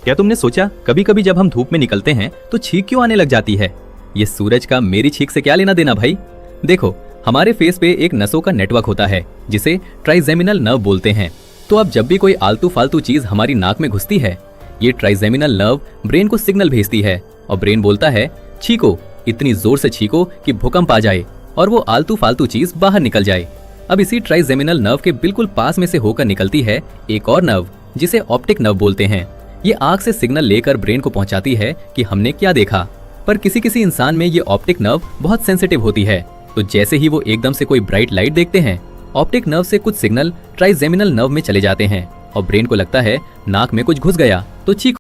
क्या तुमने सोचा कभी कभी जब हम धूप में निकलते हैं तो छींक क्यों आने लग जाती है? ये सूरज का मेरी छींक से क्या लेना देना भाई? देखो, हमारे फेस पे एक नसों का नेटवर्क होता है जिसे ट्राइजेमिनल नर्व बोलते हैं। तो अब जब भी कोई आलतू फालतू चीज हमारी नाक में घुसती है, ये ट्राइजेमिनल नर्व ब्रेन को सिग्नल भेजती है और ब्रेन बोलता है छींको, इतनी जोर से छींको कि भूकंप आ जाए और वो आलतू फालतू चीज बाहर निकल जाए। अब इसी ट्राइजेमिनल नर्व के बिल्कुल पास में से होकर निकलती है एक और नर्व जिसे ऑप्टिक नर्व बोलते हैं। ये आंख से सिग्नल लेकर ब्रेन को पहुंचाती है कि हमने क्या देखा। पर किसी किसी इंसान में ये ऑप्टिक नर्व बहुत सेंसिटिव होती है, तो जैसे ही वो एकदम से कोई ब्राइट लाइट देखते हैं, ऑप्टिक नर्व से कुछ सिग्नल ट्राइजेमिनल नर्व में चले जाते हैं और ब्रेन को लगता है नाक में कुछ घुस गया तो चीख